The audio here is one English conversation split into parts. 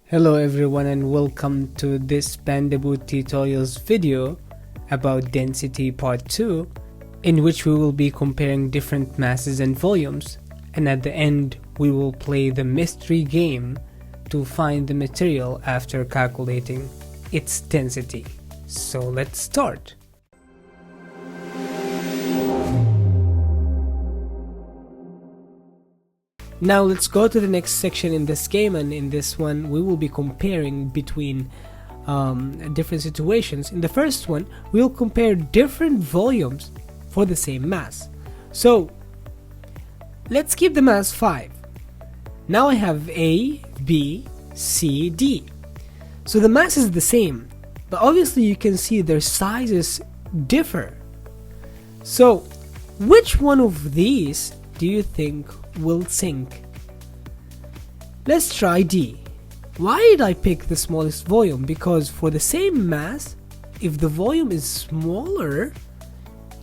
Hello everyone and welcome to this Pandabood tutorials video about density part 2, in which we will be comparing different masses and volumes, and at the end we will play the mystery game to find the material after calculating its density. So let's start. Now let's go to the next section in this game, and in this one we will be comparing between different situations. In the first one we will compare different volumes for the same mass. So let's keep the mass 5. Now I have A, B, C, D. So the mass is the same, but obviously you can see their sizes differ. So which one of these do you think will sink? Let's try D. Why did I pick the smallest volume? Because for the same mass, if the volume is smaller,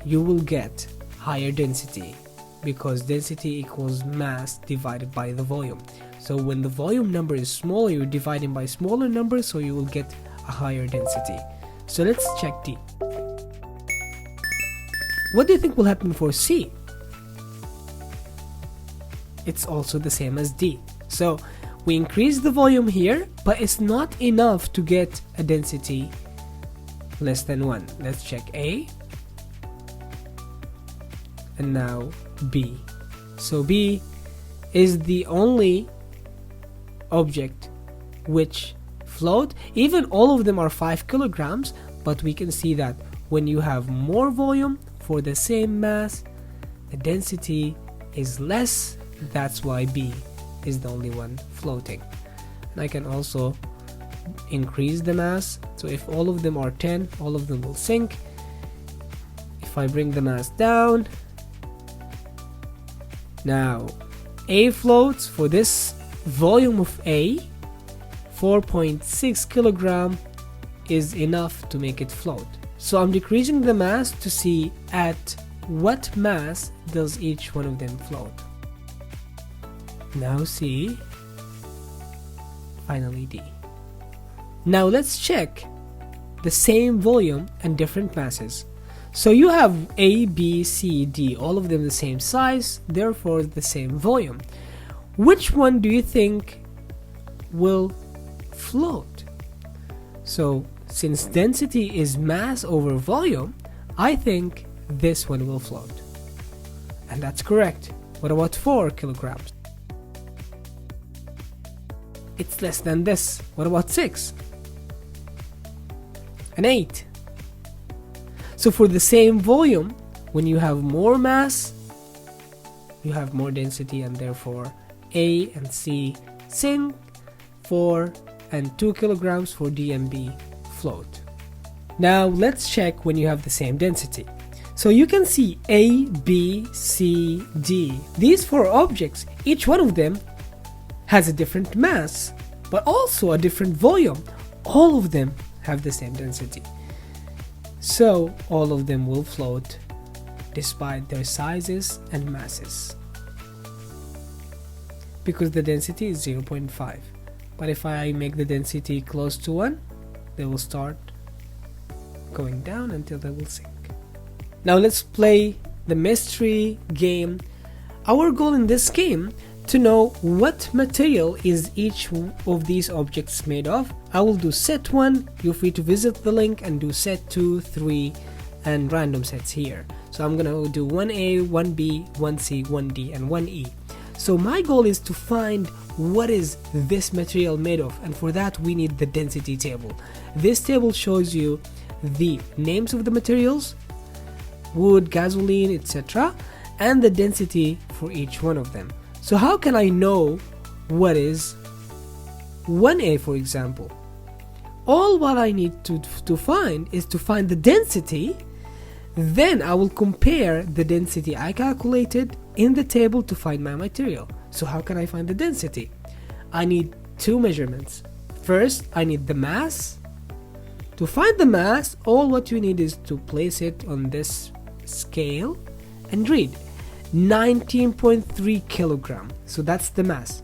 you will get higher density, because density equals mass divided by the volume. So when the volume number is smaller, you're dividing by smaller numbers, so you will get a higher density. So let's check D. What do you think will happen for C? It's also the same as D. So we increase the volume here, but it's not enough to get a density less than 1. Let's check A. And now B. So B is the only object which float. Even all of them are 5 kilograms, but we can see that when you have more volume for the same mass, the density is less. That's why B is the only one floating. And I can also increase the mass. So if all of them are 10, all of them will sink. If I bring the mass down, now A floats. For this volume of A, 4.6 kilogram is enough to make it float. So I'm decreasing the mass to see at what mass does each one of them float. Now C, finally D. Now let's check the same volume and different masses. So you have A, B, C, D, all of them the same size, therefore the same volume. Which one do you think will float? So since density is mass over volume, I think this one will float. And that's correct. What about 4 kilograms? It's less than this. What about 6? And 8. So for the same volume, when you have more mass, you have more density, and therefore A and C sink. 4 and 2 kilograms for D and B float. Now let's check when you have the same density. So you can see A, B, C, D. These 4 objects, each one of them has a different mass, but also a different volume. All of them have the same density. So all of them will float despite their sizes and masses, because the density is 0.5. But if I make the density close to 1, they will start going down until they will sink. Now let's play the mystery game. Our goal in this game to know what material is each of these objects made of. I will do set 1. You're free to visit the link and do set 2, 3 and random sets here. So I'm gonna do 1A, 1B, 1C, 1D and 1E. So my goal is to find what is this material made of, and for that we need the density table. This table shows you the names of the materials, wood, gasoline, etc., and the density for each one of them. So how can I know what is 1A, for example? All what I need to find is to find the density. Then I will compare the density I calculated in the table to find my material. So how can I find the density? I need 2 measurements. First, I need the mass. To find the mass, all what you need is to place it on this scale and read 19.3 kilogram. So that's the mass.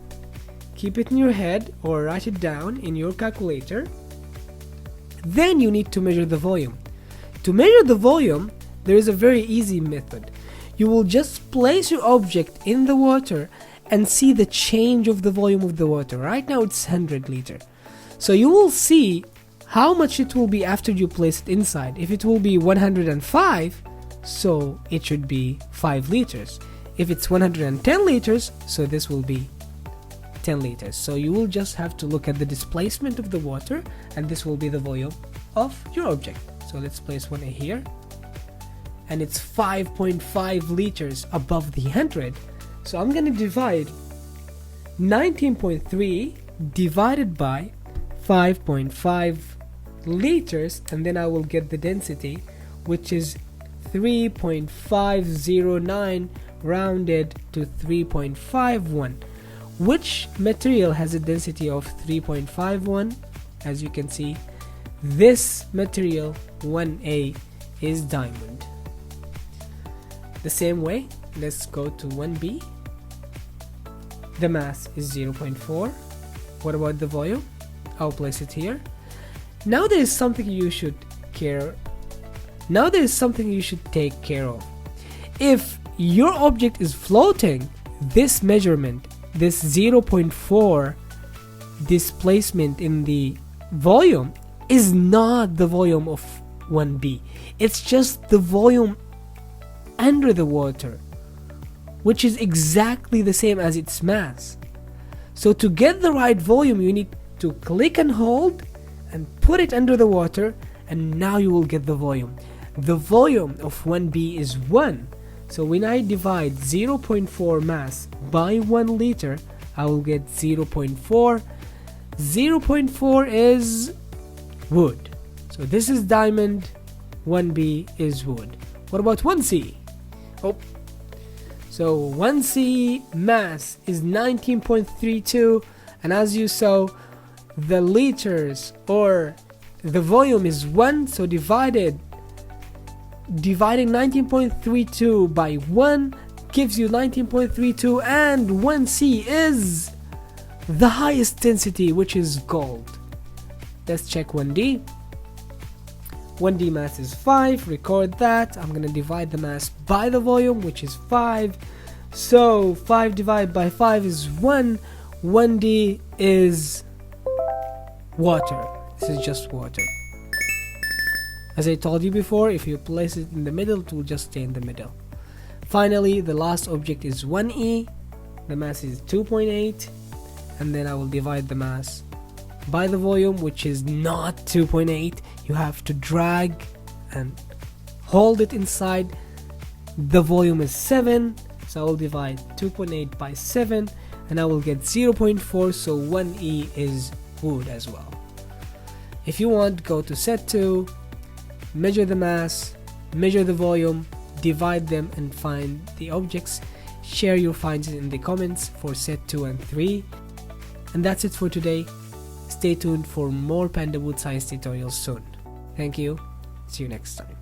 keep it in your head or write it down in your calculator. Then you need to measure the volume. To measure the volume, there is a very easy method. You will just place your object in the water and see the change of the volume of the water. Right now it's 100 liter. So you will see how much it will be after you place it inside. If it will be 105, so it should be 5 liters. If it's 110 liters, so this will be 10 liters. So you will just have to look at the displacement of the water, and this will be the volume of your object. So let's place one here, and it's 5.5 liters above the 100. So I'm going to divide 19.3 divided by 5.5 liters, and then I will get the density, which is 3.509 rounded to 3.51. Which material has a density of 3.51? As you can see, this material 1A is diamond. The same way, let's go to 1B. The mass is 0.4. What about the volume? I'll place it here. Now there is something you should take care of. If your object is floating, this measurement, this 0.4 displacement in the volume is not the volume of 1B. It's just the volume under the water, which is exactly the same as its mass. So to get the right volume, you need to click and hold and put it under the water, and now you will get the volume. The volume of 1B is 1. So when I divide 0.4 mass by 1 liter, I will get 0.4. 0.4 is wood. So this is diamond, 1B is wood. What about 1C? So 1C mass is 19.32, and as you saw, the liters or the volume is 1, so dividing 19.32 by 1 gives you 19.32, and 1C is the highest density, which is gold. Let's check 1D. 1D mass is 5, record that. I'm gonna divide the mass by the volume, which is 5. So 5 divided by 5 is 1. 1D is water. This is just water. As I told you before, if you place it in the middle, it will just stay in the middle. Finally, the last object is 1E. The mass is 2.8, and then I will divide the mass by the volume, which is not 2.8. You have to drag and hold it inside. The volume is 7, so I will divide 2.8 by 7, and I will get 0.4, so 1E is wood as well. If you want, go to set 2, measure the mass, measure the volume, divide them and find the objects. Share your finds in the comments for set 2 and 3. And that's it for today. Stay tuned for more Pandabood science tutorials soon. Thank you. See you next time.